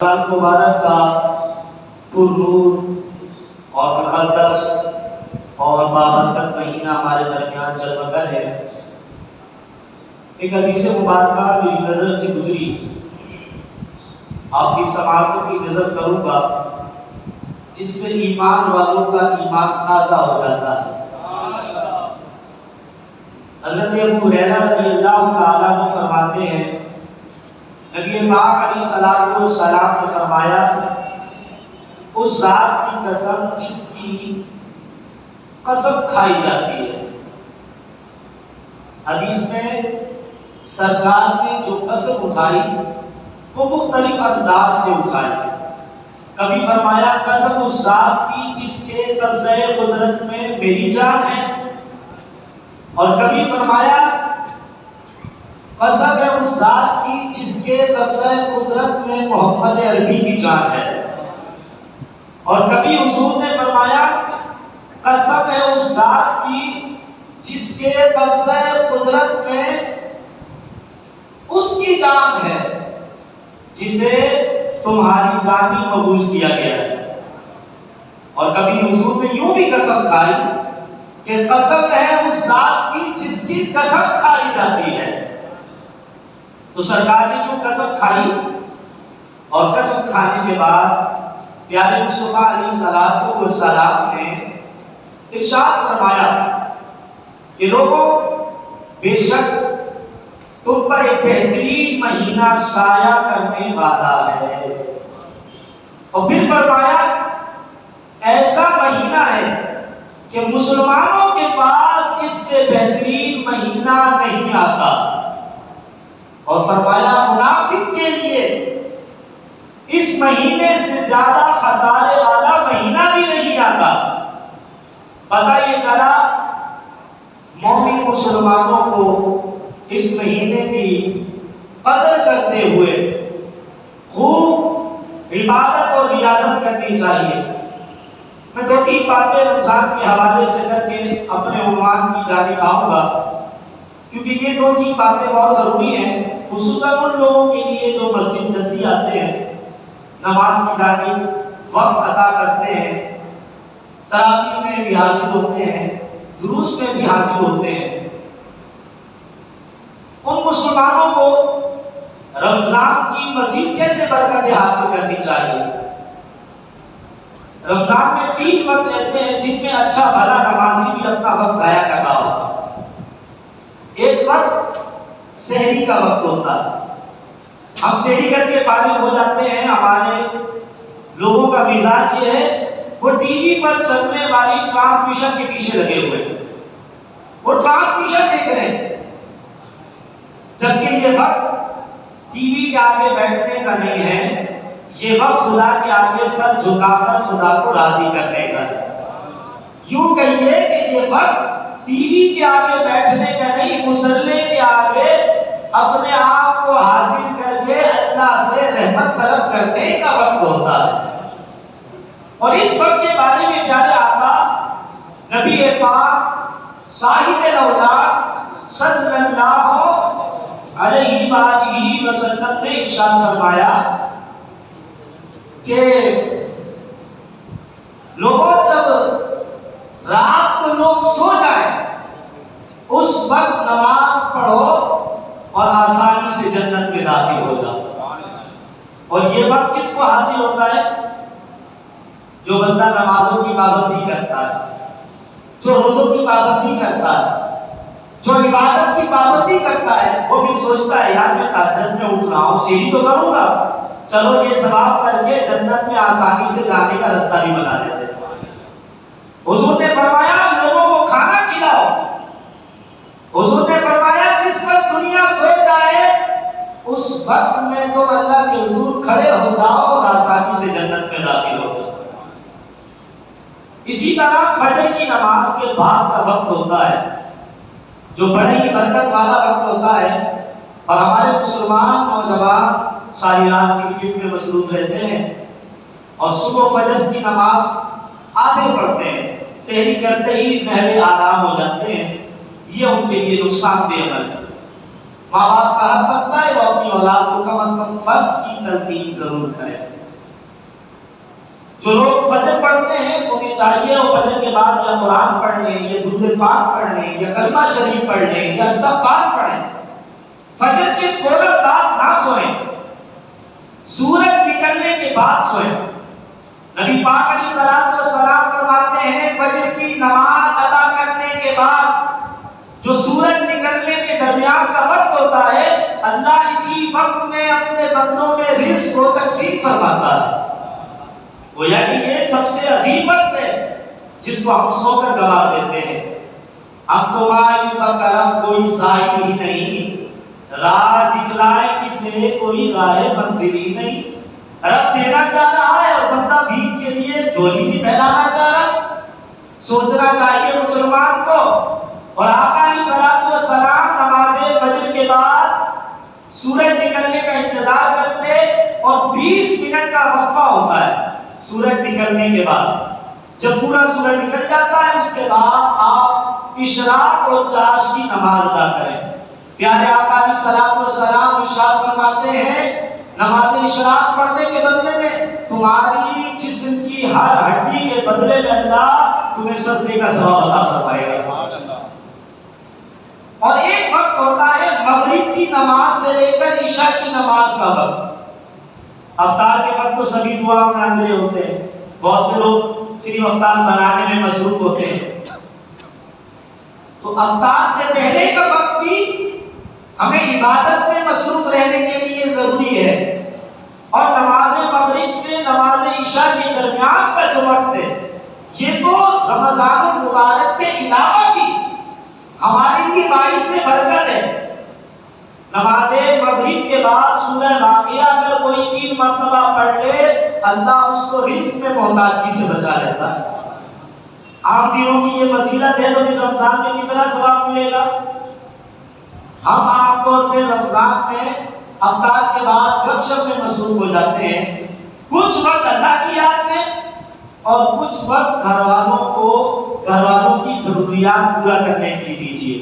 سال مبارک کا پرنور اور مقدس اور بابرکت مہینہ ہمارے درمیان جلوہ گر ہے۔ ایک حدیث مبارکہ میری نظر سے گزری، آپ کی سماعتوں کی نظر کروں گا، جس سے ایمان والوں کا ایمان تازہ ہو جاتا ہے۔ حضرت ابو ہریرہ رضی اللہ تعالیٰ عنہ فرماتے ہیں، نبی پاک علیہ السلام نے فرمایا، اس ذات کی قسم جس کی قسم کھائی جاتی ہے۔ حدیث میں سرکار نے جو قسم اٹھائی وہ مختلف انداز سے اٹھائی۔ کبھی فرمایا قسم اس ذات کی جس کے قبضہ قدرت میں میری جان ہے، اور کبھی فرمایا قسم ہے اس ذات کی جس کے قبضہ قدرت میں محمد عربی کی جان ہے، اور کبھی حضور نے فرمایا قسم ہے اس ذات کی جس کے قبضہ قدرت میں اس کی جان ہے جسے تمہاری جان ہی مبعوث کیا گیا ہے۔ اور کبھی حضور نے یوں بھی قسم کھائی کہ قسم ہے اس ذات کی جس کی قسم کھائی جاتی ہے۔ تو سرکار نے یوں قسم کھائی، اور قسم کھانے کے بعد پیارے مصطفیٰ علیہ السلام نے ارشاد فرمایا کہ لوگوں، بے شک تم پر ایک بہترین مہینہ سایہ کرنے والا ہے، اور پھر فرمایا ایسا مہینہ ہے کہ مسلمانوں کے پاس اس سے بہترین مہینہ نہیں آتا، اور فرمایا منافق کے لیے اس مہینے سے زیادہ خسارے والا مہینہ بھی نہیں آتا۔ پتہ یہ چلا مومن مسلمانوں کو اس مہینے کی قدر کرتے ہوئے خوب عبادت اور ریاضت کرنی چاہیے۔ میں دو تین باتیں رمضان کے حوالے سے کر کے اپنے عنوان کی جانب آؤں گا، کیونکہ یہ دو تین باتیں بہت ضروری ہیں، خصوصاً ان لوگوں کے لیے جو مسجد جلدی آتے ہیں، نماز کی جانب وقت عطا کرتے ہیں، تراویح میں بھی حاضر ہوتے ہیں، دروس میں بھی حاضر ہوتے ہیں۔ ان مسلمانوں کو رمضان کی مزید کیسے برکتیں حاصل کرنی چاہیے؟ رمضان میں 3 وقت ایسے ہیں جن میں اچھا بھلا نمازی بھی اپنا وقت ضائع کر رہا ہوتا ہے۔ ایک وقت سحری کا وقت ہوتا ہے، ہم سحری کر کے فارغ ہو جاتے ہیں، ہمارے لوگوں کا مزاج یہ ہے وہ ٹی وی پر چلنے والی ٹرانسمیشن کے پیچھے لگے ہوئے ہیں، وہ ٹرانسمیشن دیکھ رہے ہیں، جبکہ یہ وقت ٹی وی کے آگے بیٹھنے کا نہیں ہے، یہ وقت خدا کے آگے سر جھکا کر خدا کو راضی کرنے کا ہے۔ یوں کہیے کہ یہ وقت ٹی وی کے آگے بیٹھنے کا نہیں، مصلی کے آگے اپنے آپ کو حاضر کر کے اللہ سے رحمت طلب کرنے کا وقت ہوتا ہے۔ اور اس وقت کے بارے میں پیارے آقا نبی پاک صاحب الاولاد صلی اللہ علیہ وآلہ وسلم نے ارشاد فرمایا کہ لوگوں، جب رات کو لوگ سو جائیں اس وقت نماز پڑھو اور آسانی سے جنت میں داخل ہو جاؤ۔ اور یہ وقت کس کو حاصل ہوتا ہے؟ جو بندہ نمازوں کی پابندی کرتا ہے، جو روزوں کی پابندی کرتا ہے، جو عبادت کی پابندی کرتا ہے، وہ بھی سوچتا ہے یار میں تہجد میں اٹھ رہا ہوں، سحری تو کروں گا، چلو یہ ثواب کر کے جنت میں آسانی سے جانے کا راستہ بھی بنا دیتے ہیں۔ حضور نے فرمایا لوگوں کو کھانا کھلاؤ، حضور نے فرمایا جس وقت دنیا سو جائے اس وقت میں تم اللہ کے حضور کھڑے ہو جاؤ اور آسانی سے جنت میں داخل ہو جاؤ۔ اسی طرح فجر کی نماز کے بعد کا وقت ہوتا ہے جو بڑے ہی برکت والا وقت ہوتا ہے، اور ہمارے مسلمان نوجوان ساری رات کرکٹ میں مصروف رہتے ہیں اور صبح فجر کی نماز آدھے پڑھتے ہیں، سحری کرتے ہی محو آرام ہو جاتے ہیں۔ یہ ان کے لیے نقصان دہ عمل ہے۔ ماں باپ کا حق بنتا ہے وہ اپنی اولاد کو کم از کم فرض کی تلقین ضرور کرے۔ جو لوگ فجر پڑھتے ہیں انہیں چاہیے وہ فجر کے بعد یا قرآن پڑھ لیں یا درود پاک پڑھ لیں یا کلمہ شریف پڑھ لیں یا استغفار پڑھیں. فجر کے فوراً بعد نہ سوئیں، سورج نکلنے کے بعد سوئیں. نبی پاک علیہ الصلوۃ والسلام فرماتے ہیں فجر کی نماز ادا کرنے کے بعد جو سورج نکلنے کے درمیان کا وقت ہوتا ہے اللہ اسی وقت میں اپنے بندوں میں رزق کو تقسیم فرماتا ہے. گویا کہ یہ سب سے عظیم وقت ہے جس کو ہم سو کر گوا دیتے ہیں. اب تمہاری کرم کوئی سائل ہی نہیں، راہ دکھلائے کسے کوئی راہ منزلی نہیں. رب دینا چاہ رہا ہے اور بندہ بھیک کے لیے جولی بھی پھیلانا چاہ رہا. سوچنا چاہیے مسلمان کو. اور آقا علیہ الصلوۃ والسلام نماز فجر کے بعد سورج نکلنے کا انتظار کرتے اور 20 منٹ کا وقفہ ہوتا ہے سورج نکلنے کے بعد. جب پورا سورج نکل جاتا ہے اس کے بعد آپ اشراق اور چاشت کی نماز ادا کریں. پیارے آقا علیہ الصلوۃ والسلام ارشاد فرماتے ہیں نماز اشراق پڑھنے کے بدلے میں تمہاری جسم کی ہر ہڈی کے بدلے میں اللہ تمہیں سجدے کا ثواب عطا فرمائے گا. اور ایک وقت ہوتا ہے مغرب کی نماز سے لے کر عشاء کی نماز کا وقت. افطار کے وقت تو سبھی دعا میں اندھے ہوتے ہیں، بہت سے لوگ صرف افطار بنانے میں مصروف ہوتے ہیں. تو افطار سے پہلے کا وقت بھی ہمیں عبادت میں مصروف رہنے کے لیے ضروری ہے. اور نماز مغرب سے نماز عشاء کے درمیان کا جو وقت ہے یہ تو رمضان المبارک کے علاوہ بھی ہمارے لیے باعث سے برکت ہے. نماز مغرب کے بعد سورہ واقعہ اگر کوئی 3 مرتبہ پڑھ لے اللہ اس کو رزق میں محتاجی سے بچا لیتا ہے. عام دنوں کی یہ فضیلت ہے تو پھر رمضان میں کتنا ثواب ملے گا. ہم عام طور پہ رمضان میں افطار کے بعد گپ شپ میں مصروف ہو جاتے ہیں. کچھ وقت اللہ کی یاد میں اور کچھ وقت گھر والوں کی ضروریات پورا کرنے کے لیے دیجیے.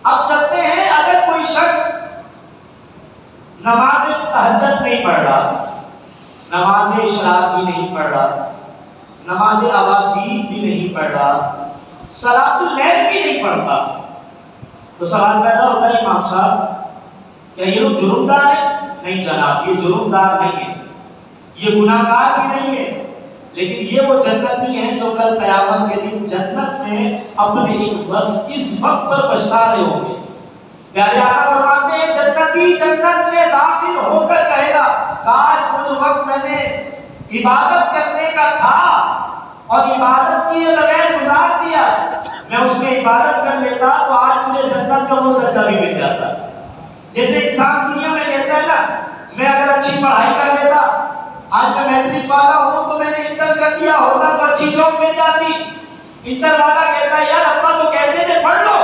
اب چلتے ہیں اگر کوئی شخص نماز تہجد نہیں پڑھ رہا، نماز اشراق بھی نہیں پڑھ رہا، نماز اوابین بھی نہیں پڑھ رہا، صلاۃ اللیل بھی نہیں پڑھتا، تو سوال پیدا ہوتا ہے امام صاحب کیا یہ لوگ جرمدار ہیں؟ نہیں جناب، یہ جرمدار نہیں ہے، یہ گناہ گار بھی نہیں ہے، لیکن یہ وہ جنتی ہیں جو کل قیامت کے دن جنت میں اپنے اس وقت پر پچھتا رہے ہوں گے. پیارے آقا فرماتے ہیں جنتی جنت میں داخل ہو کر کہے گا کاش وہ جو وقت میں نے عبادت کرنے کا تھا اور عبادت کیے بغیر گزار دیا میں اس میں عبادت کر لیتا تو آج مجھے جنت کا وہ درجہ بھی مل جاتا. جیسے انسان دنیا میں کہتا ہے نا میں اگر اچھی پڑھائی کر لیتا، آج میں میٹرک والا ہوں تو میں نے انٹر کر دیا ہوتا تو اچھی جاب مل جاتی. انٹر والا کہتا ہے یار ابا تو کہتے تھے پڑھ لو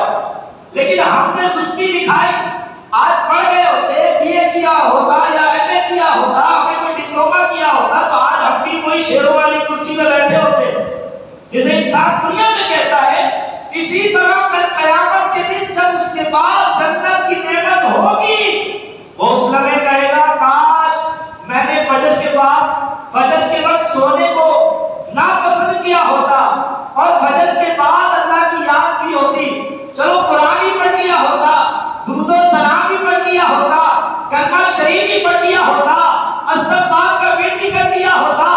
لیکن ہم نے سستی دکھائی، آج پڑھ گئے ہوتے، بی اے کیا ہوتا یا ایم اے کیا ہوتا، ہمیں کوئی ڈپلوما کیا ہوتا تو آج ہم بھی کوئی شیروں والی کرسی میں بیٹھے ہوتے. جیسے انسان دنیا میں کہتا ہے اسی طرح کل قیامت کے دن جب اس کے پاس جنت کی نعمت ہوگی وہ اس لمحے کہے گا کاش میں نے فجر کے وقت سونے کو ناپسند کیا ہوتا اور فجر کے بعد اللہ کی یاد کی ہوتی، چلو قرآن ہی پڑھ لیا ہوتا، درود و سلام بھی پڑھ لیا ہوتا، کلمہ شریف بھی پڑھ لیا ہوتا، استغفار کا ورد بھی کر لیا ہوتا،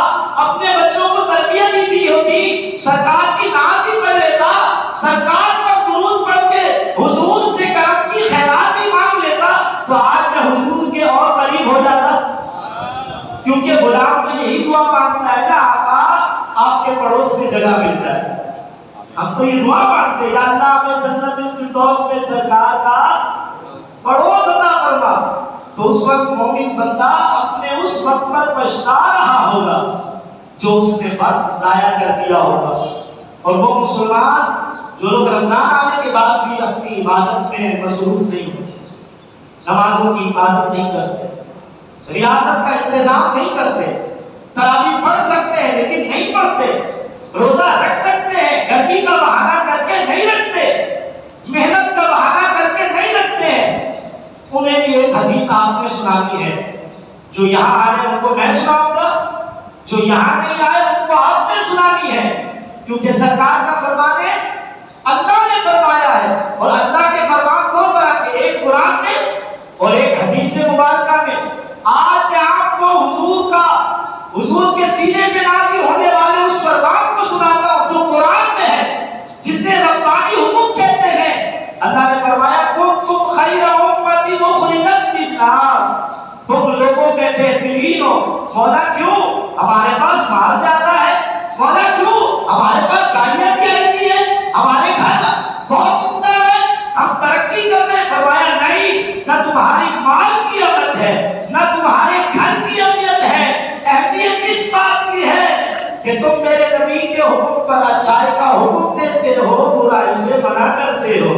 اپنے بچوں کو تربیت بھی دی ہوتی، سرکار کی نعت بھی پڑھ لیتا، سرکار کا درود پڑھ کے حضور سے کرم کی خیرات بھی مانگ لیتا تو آج میں حضور کے اور قریب ہو جاتا. کیونکہ غلام تو یہی دعا مانگتا ہے نا آقا آپ کے پڑوس میں جگہ مل جائے. ہم تو یہ دعا مانگتے ہیں یا اللہ ہمیں جنت الفردوس میں سرکار کا پڑوس عطا فرما. تو اس وقت مومن بندہ اپنے اس وقت پر پچھتا رہا ہوگا جو اس نے وقت ضائع کر دیا ہوگا. اور وہ مسلمان جو لوگ رمضان آنے کے بعد بھی اپنی عبادت میں مصروف نہیں ہوتے، نمازوں کی حفاظت نہیں کرتے، ریاست کا انتظام نہیں کرتے، تراویح پڑھ سکتے ہیں لیکن نہیں پڑھتے، روزہ رکھ سکتے ہیں گرمی کا بہانہ کر کے نہیں رکھتے، محنت کا بہانہ کر کے نہیں رکھتے ہیں. انہیں بھی ایک حدیث آپ نے سنانی ہے جو یہاں آ رہے ہیں ان کو میں سناؤں گا جو یہاں نہیں آئے ان کو آپ نے سنانی ہے، کیونکہ سرکار کا فرمان ہے، اللہ نے فرمایا ہے، اور اللہ کے فرمان دو طرح کے، ایک قرآن میں اور ایک حدیث مبارکہ میں۔ آج میں آپ کو حضور کے سینے پہ نازل ہونے والے اس فرمان کو سناتا ہوں جو قرآن میں ہے، جسے ربانی حکم کہتے ہیں۔ اللہ نے فرمایا کنتم خیر امتی اخرجت للناس، تم لوگوں میں بہترین ہو۔ مولا کیوں؟ ہمارے پاس مال زیادہ ہے، مولا کیوں؟ ہمارے پاس گاڑیاں بھی آئی ہیں، ہمارے گھر بہت عمدہ ہے، ہم ترقی کر رہے ہیں۔ فرمایا نہیں، نہ تمہاری مال کی اہمیت ہے، نہ تمہارے گھر کی اہمیت ہے، اہمیت اس بات کی ہے کہ تم میرے نبی کے حکم پر اچھائی کا حکم دیتے ہو، برائی سے منع کرتے ہو۔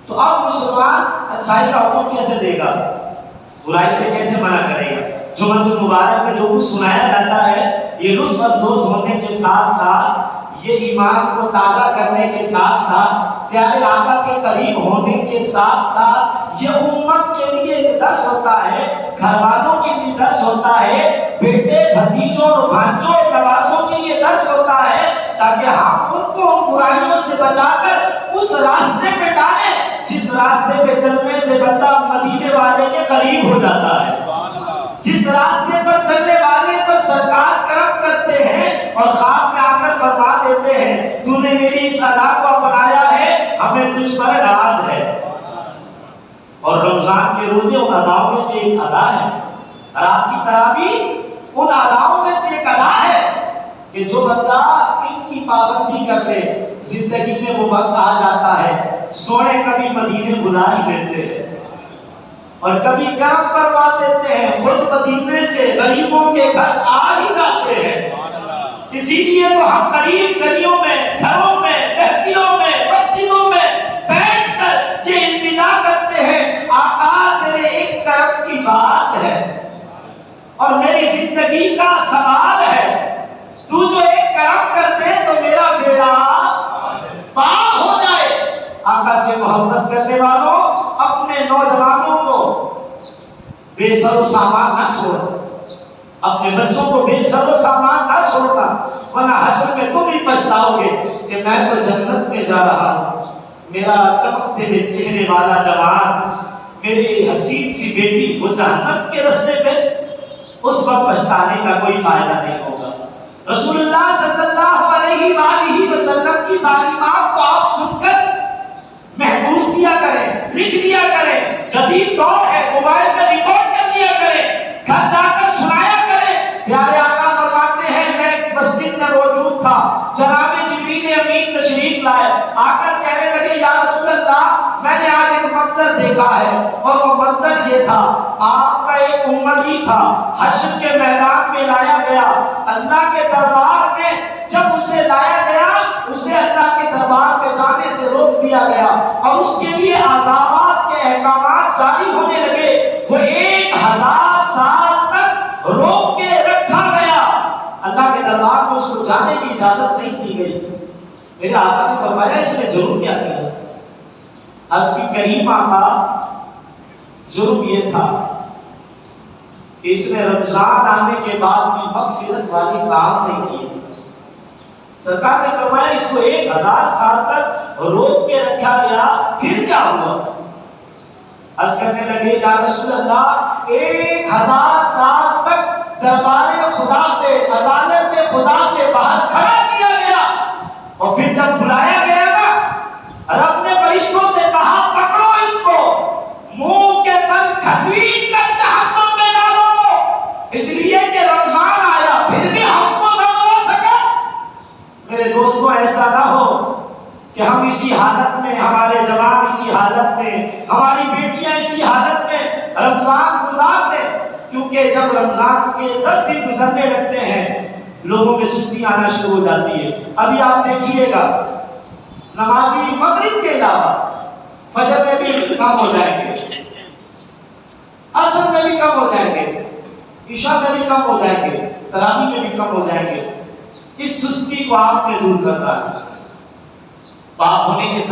تو اب مسلمان اچھائی کا حکم کیسے دے گا، برائی سے کیسے منع کرے گا؟ جمعۃ المبارک میں جو کچھ سنایا جاتا ہے، یہ لطف اندوز ہونے کے ساتھ ساتھ، یہ ایمان کو تازہ کرنے کے ساتھ ساتھ، پیارے آقا کے قریب ہونے کے ساتھ ساتھ، یہ امت کے لیے ایک درس ہوتا ہے، گھر والوں کے لیے درس ہوتا ہے، بیٹے بھتیجوں اور بھانجوں اور نواسوں کے لیے درس ہوتا ہے، تاکہ ہم ان کو ان برائیوں سے بچا کر اس راستے پہ ڈالیں جس راستے پہ چلنے سے بندہ مدینے والے کے قریب ہو جاتا ہے، جس راستے پر چلنے والے پر سرکار کرم کرتے ہیں اور خواب میں آ کر فرما دیتے ہیں تو نے میری اس ادا کو اپنایا ہے، ہمیں تجھ پر راز ہے۔ اور رمضان کے روزے ان اداؤں میں سے ایک ادا ہے، رات کی تراویح ان اداؤں میں سے ایک ادا ہے کہ جو بندہ ان کی پابندی کر لے زندگی میں وہ وقت آ جاتا ہے سونے کبھی مدینے بلا ہی لیتے ہیں اور کبھی کرم کروا دیتے ہیں، خود مدینے سے غریبوں کے گھر آ ہی جاتے ہیں۔ اسی لیے تو ہم قریب گلیوں میں، گھروں میں، محفلوں میں، مسجدوں میں بیٹھ کر یہ التجا کرتے ہیں، آقا تیرے ایک کرم کی بات ہے اور میری زندگی کا سوال ہے، تو جو ایک کرم کر دے تو میرا بیڑا پار ہو جائے۔ آقا سے محبت کرنے والوں اپنے نوجوانوں کو بے سر و سامان نہ چھوڑنا، اپنے بچوں کو بے سر و سامان نہ چھوڑنا، ورنہ حشر میں تم ہی پچھتاؤ گے کہ میں تو جنت میں جا رہا ہوں، میرا چمکتے ہوئے چہرے والا جوان، میری حسین سی بیٹی وہ جہنم کے راستے پہ، اس وقت پچھتانے کا کوئی فائدہ نہیں ہوگا۔ رسول اللہ صلی اللہ علیہ وآلہ وسلم کی تعلیمات کو آپ سن کر محفوظ کیا کریں، لکھ لیا کریں، جدید دور ہے، موبائل میں ریکارڈ کر لیا کریں، گھر جا کر سنایا کریں۔ پیارے آقا فرماتے ہیں میں مسجد میں موجود تھا، جناب جبریل امین تشریف لائے، آ کر کہنے لگے یا رسول اللہ میں نے آج ایک منظر دیکھا ہے، اور وہ منظر یہ تھا آپ کا ایک امتی تھا حشر کے میدان میں لایا گیا، اللہ کے دربار میں جب اسے لایا گیا اسے اللہ کے دربار میں جانے سے روک دیا گیا اور اس کے لیے عذابات کے احکامات جاری ہونے لگے، وہ 1000 سال تک روک کے رکھا گیا، اللہ کے دربار میں اس کو جانے کی اجازت نہیں دی گئی۔ میرے آقا نے فرمایا اس نے جرم کیا کیا؟ عرض کی کریم آقا جرم یہ تھا کہ اس نے رمضان آنے کے بعد بھی مغفرت والی کام نہیں کی۔ سرکار نے فرمایا اس کو 1000 سال تک روک کے رکھا گیا، پھر کیا ہوا؟ عرض کرنے لگے یا رسول اللہ 1000 سال تک دربار خدا سے، عدالت خدا سے باہر کھڑا کیا گیا، اور پھر جب بلایا گیا نا رب نے فرشتوں سے کہا پکڑو اس کو، منہ کے بل گھسیٹ کر جہنم میں ڈالو، اس لیے کہ رمضان آیا پھر بھی ہم کو نہ ملا سکا۔ میرے دوستوں ایسا نہ ہو کہ ہم اسی حالت میں، ہمارے جوان اسی حالت میں، ہماری بیٹیاں اسی حالت میں رمضان گزار دیں، کیونکہ جب رمضان کے 10 دن گزرنے لگتے ہیں لوگوں میں سستی آنا شروع ہو جاتی ہے۔ ابھی آپ دیکھیے گا نمازی مغرب کے علاوہ فجر میں بھی کم ہو جائیں گے، عصر میں بھی کم ہو جائیں گے، عشاء میں بھی کم ہو جائیں گے، تراویح میں بھی کم ہو جائیں گے۔ اس سستی کو آپ میں دور کرنا ہے۔ باپ ہونے کے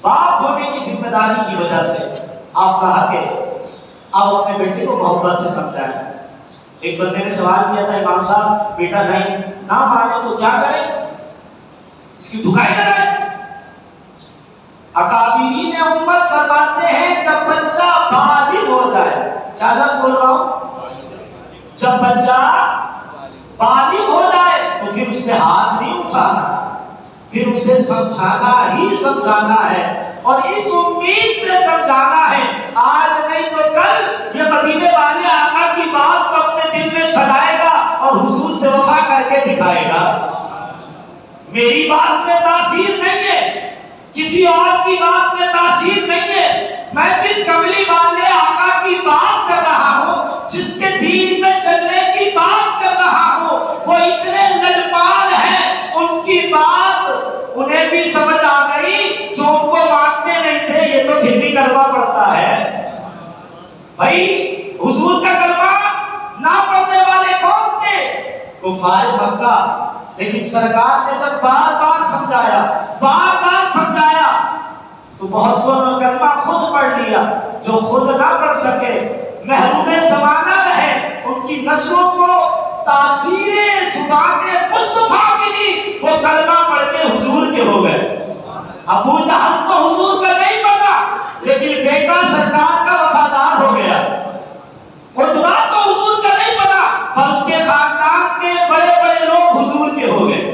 باپ ہونے کی ذمہ داری کی وجہ سے آپ کا حق ہے آپ اپنے بیٹے کو محبت سے سمجھائیں۔ ایک بندے نے سوال کیا تھا امام صاحب بیٹا نہیں نہ مانے تو کیا کرے، اس کی دھکائی کرائے؟ اکابرین امت فرماتے ہیں جب بچہ بالغ ہو جائے، کیا غلط بول رہا ہوں، جب بچہ بالغ ہو جائے تو پھر اس پہ ہاتھ نہیں اٹھانا، پھر اسے سمجھانا ہی سمجھانا ہے، اور اس امید سے سمجھانا ہے آج نہیں تو کل یہ مدینے والے آقا کی بات کو اپنے دل میں سجائے گا اور حضور سے وفا کر کے دکھائے گا۔ میری بات میں تاثیر نہیں ہے، کسی اور کی بات میں تاثیر نہیں ہے، میں جس کملی والے آقا کی بات کر رہا ہوں، جس کے دین میں چلنے کی بات کر رہا ہوں، وہ اتنے لجپال ہیں، ان کی بات انہیں بھی سمجھ آ گئی جو ان کو مانتے نہیں تھے، یہ تو پھر بھی کلمہ پڑھتا ہے۔ بھائی حضور کا کلمہ نہ پڑھنے والے کون تھے؟ کفار مکہ، لیکن سرکار نے جب بار بار سمجھایا تو بہت سو نے کلمہ خود پڑھ لیا، جو خود نہ پڑھ سکے محروم زمانہ رہے، ان کی نسلوں کو تاثیر زبان مصطفیٰ ملی، وہ کلمہ پڑھ کے حضور کے ہو گئے۔ ابو جہل کو حضور کا نہیں پتا، لیکن بیٹا سرکار کا وفادار ہو گیا۔ عتبہ کو حضور کا نہیں پتا، پر اس کے خاندان کے بڑے بڑے لوگ حضور کے ہو گئے۔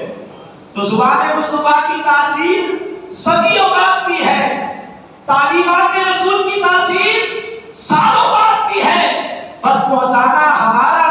تو زبان مصطفیٰ کی تاثیر صدیوں بعد بھی ہے، تعلیمات رسول کی تاثیر سالوں بعد بھی ہے، بس پہنچانا ہمارا